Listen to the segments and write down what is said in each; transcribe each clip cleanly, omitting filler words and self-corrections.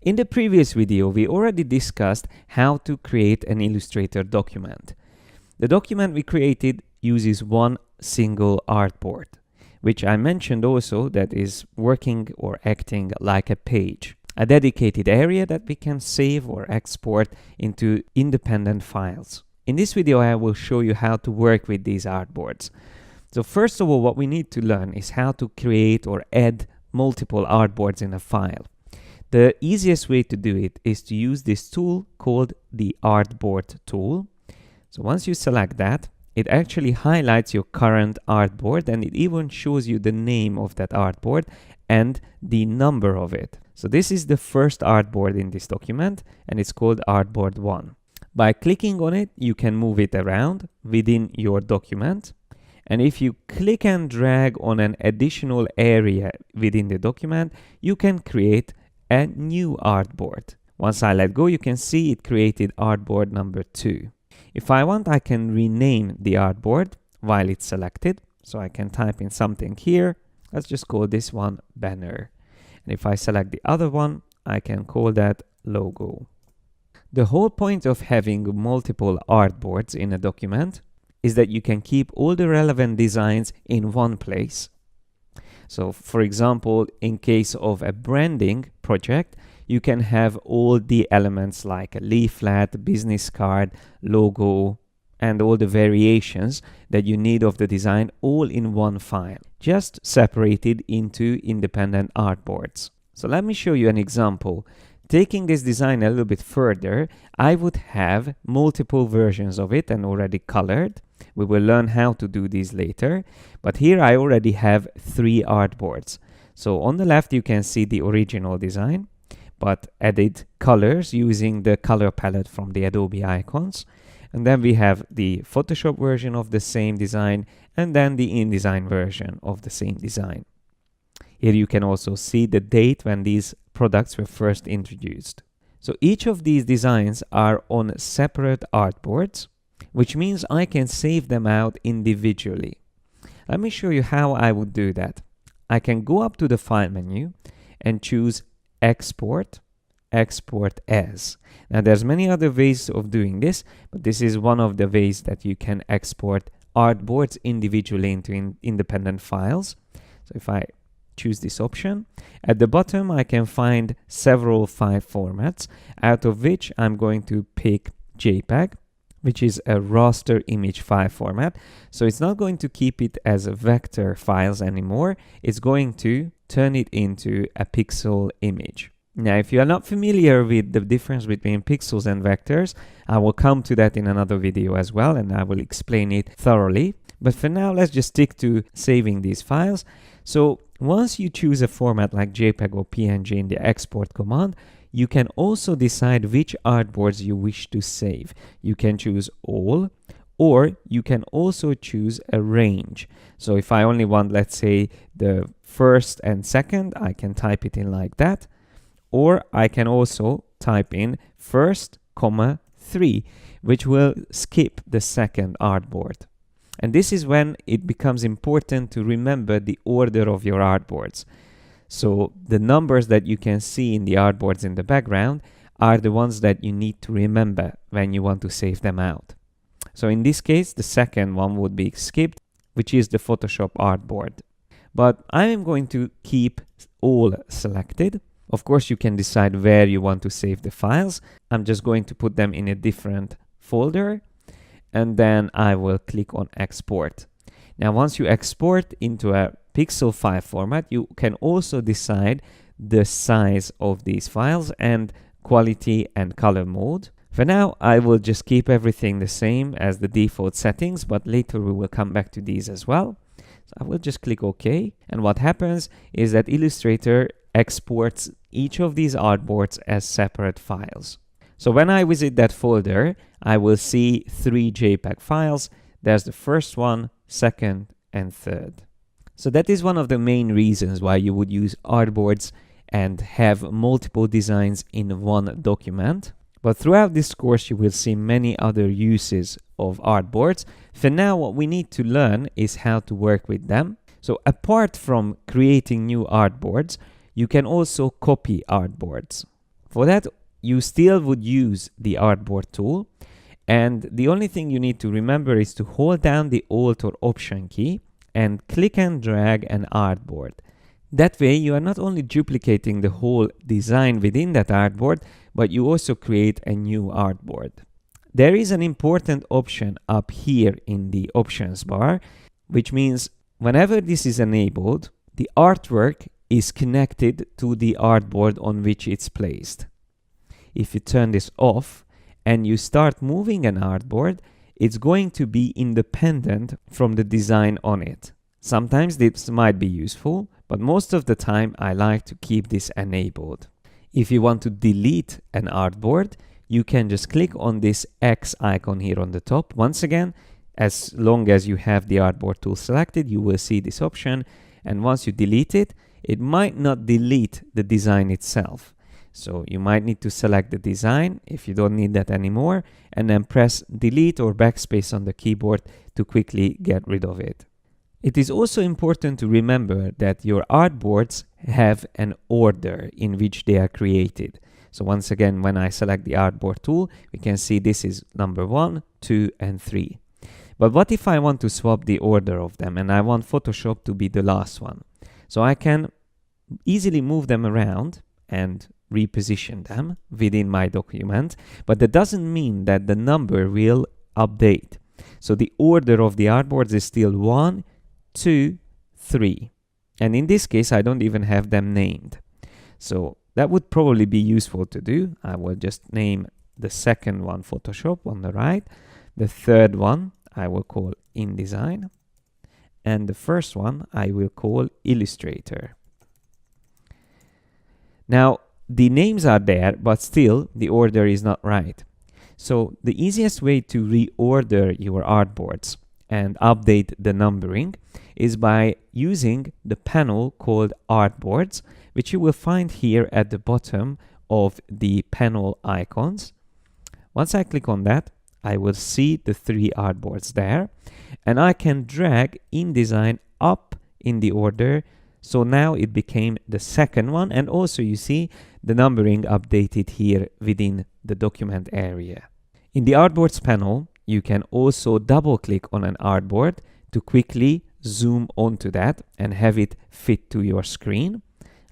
In the previous video, we already discussed how to create an Illustrator document. The document we created uses one single artboard, which I mentioned also that is working or acting like a page, a dedicated area that we can save or export into independent files. In this video, I will show you how to work with these artboards. So first of all, what we need to learn is how to create or add multiple artboards in a file. The easiest way to do it is to use this tool called the artboard tool. So once you select that, it actually highlights your current artboard and it even shows you the name of that artboard and the number of it. So this is the first artboard in this document and it's called artboard 1. By clicking on it, you can move it around within your document. And if you click and drag on an additional area within the document, you can create a new artboard. Once I let go, you can see it created artboard number 2. If I want, I can rename the artboard while it's selected. So I can type in something here. Let's just call this one banner. And if I select the other one, I can call that logo. The whole point of having multiple artboards in a document is that you can keep all the relevant designs in one place. So for example, in case of a branding project, you can have all the elements like a leaflet, business card, logo, and all the variations that you need of the design all in one file, just separated into independent artboards. So let me show you an example. Taking this design a little bit further, I would have multiple versions of it and already colored. We will learn how to do these later, but here I already have 3 artboards. So on the left you can see the original design, but added colors using the color palette from the Adobe icons. And then we have the Photoshop version of the same design and then the InDesign version of the same design. Here you can also see the date when these products were first introduced. So each of these designs are on separate artboards, which means I can save them out individually. Let me show you how I would do that. I can go up to the File menu and choose Export, Export As. Now there's many other ways of doing this, but this is one of the ways that you can export artboards individually into independent files. So if I choose this option, at the bottom I can find several file formats, out of which I'm going to pick JPEG, which is a raster image file format. So it's not going to keep it as vector files anymore. It's going to turn it into a pixel image. Now, if you are not familiar with the difference between pixels and vectors, I will come to that in another video as well, and I will explain it thoroughly. But for now, let's just stick to saving these files. So once you choose a format like JPEG or PNG in the export command, you can also decide which artboards you wish to save. You can choose all, or you can also choose a range. So if I only want, let's say, the first and second, I can type it in like that. Or I can also type in first, 3, which will skip the second artboard. And this is when it becomes important to remember the order of your artboards. So the numbers that you can see in the artboards in the background are the ones that you need to remember when you want to save them out. So in this case, the second one would be skipped, which is the Photoshop artboard. But I am going to keep all selected. Of course, you can decide where you want to save the files. I'm just going to put them in a different folder. And then I will click on export. Now, once you export into a pixel file format, you can also decide the size of these files and quality and color mode. For now, I will just keep everything the same as the default settings, but later we will come back to these as well. So I will just click OK. And what happens is that Illustrator exports each of these artboards as separate files. So when I visit that folder, I will see 3 JPEG files. There's the first one, second, and third. So that is one of the main reasons why you would use artboards and have multiple designs in one document. But throughout this course, you will see many other uses of artboards. For now, what we need to learn is how to work with them. So apart from creating new artboards, you can also copy artboards. For that, you still would use the artboard tool, and the only thing you need to remember is to hold down the Alt or Option key and click and drag an artboard. That way, you are not only duplicating the whole design within that artboard, but you also create a new artboard. There is an important option up here in the options bar, which means whenever this is enabled, the artwork is connected to the artboard on which it's placed. If you turn this off and you start moving an artboard, it's going to be independent from the design on it. Sometimes this might be useful, but most of the time I like to keep this enabled. If you want to delete an artboard, you can just click on this X icon here on the top. Once again, as long as you have the artboard tool selected, you will see this option. And once you delete it, it might not delete the design itself. So you might need to select the design if you don't need that anymore, and then press delete or backspace on the keyboard to quickly get rid of it. It is also important to remember that your artboards have an order in which they are created. So once again, when I select the artboard tool, we can see this is number 1, 2, and 3. But what if I want to swap the order of them and I want Photoshop to be the last one? So I can easily move them around and reposition them within my document, but that doesn't mean that the number will update. So the order of the artboards is still 1, 2, 3. And in this case, I don't even have them named. So that would probably be useful to do. I will just name the second one Photoshop on the right. The third one I will call InDesign. And the first one I will call Illustrator. Now, the names are there, but still the order is not right. So the easiest way to reorder your artboards and update the numbering is by using the panel called Artboards, which you will find here at the bottom of the panel icons. Once I click on that, I will see the 3 artboards there, and I can drag InDesign up in the order. So now it became the second one, and also you see the numbering updated here within the document area. In the Artboards panel, you can also double click on an artboard to quickly zoom onto that and have it fit to your screen.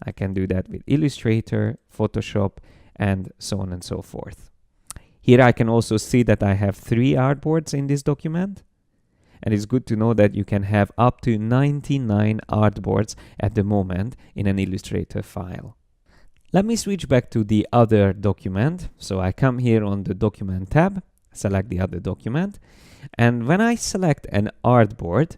I can do that with Illustrator, Photoshop, and so on and so forth. Here I can also see that I have 3 artboards in this document. And it's good to know that you can have up to 99 artboards at the moment in an Illustrator file. Let me switch back to the other document. So I come here on the Document tab, select the other document. And when I select an artboard,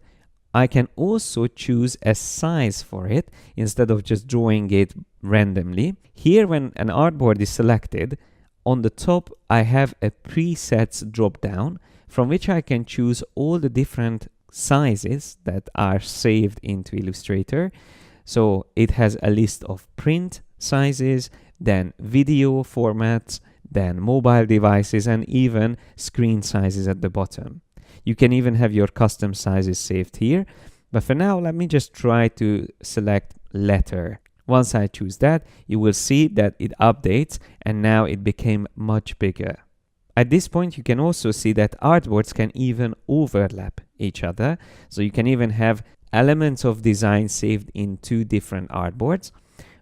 I can also choose a size for it instead of just drawing it randomly. Here, when an artboard is selected, on the top I have a presets drop down from which I can choose all the different sizes that are saved into Illustrator. So it has a list of print sizes, then video formats, then mobile devices, and even screen sizes at the bottom. You can even have your custom sizes saved here. But for now, let me just try to select letter. Once I choose that, you will see that it updates, and now it became much bigger. At this point, you can also see that artboards can even overlap each other. So you can even have elements of design saved in 2 different artboards.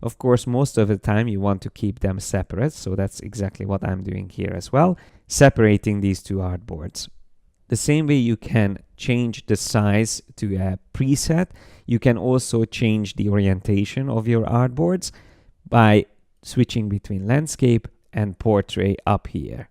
Of course, most of the time you want to keep them separate. So that's exactly what I'm doing here as well, separating these 2 artboards. The same way you can change the size to a preset, you can also change the orientation of your artboards by switching between landscape and portrait up here.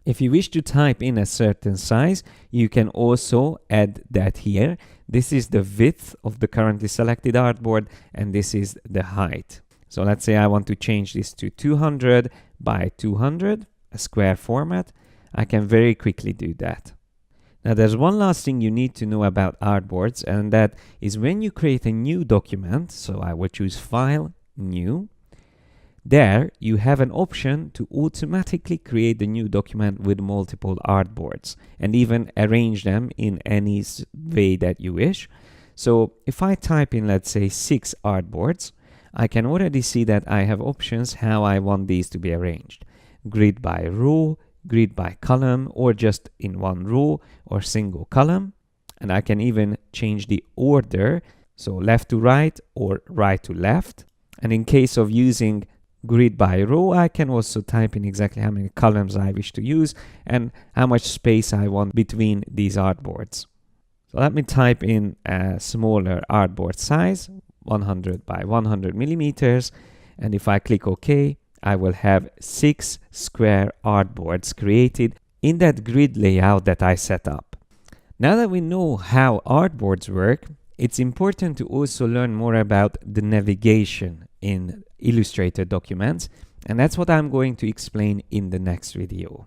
If you wish to type in a certain size, you can also add that here. This is the width of the currently selected artboard, and this is the height. So let's say I want to change this to 200 by 200, a square format. I can very quickly do that. Now there's one last thing you need to know about artboards, and that is when you create a new document, so I will choose File, New. There you have an option to automatically create the new document with multiple artboards and even arrange them in any way that you wish. So if I type in, let's say, 6 artboards, I can already see that I have options how I want these to be arranged. Grid by row, grid by column, or just in one row or single column. And I can even change the order, so left to right or right to left. And in case of using grid by row, I can also type in exactly how many columns I wish to use and how much space I want between these artboards. So let me type in a smaller artboard size, 100 by 100 millimeters. And if I click OK, I will have 6 square artboards created in that grid layout that I set up. Now that we know how artboards work, it's important to also learn more about the navigation in Illustrator documents, and that's what I'm going to explain in the next video.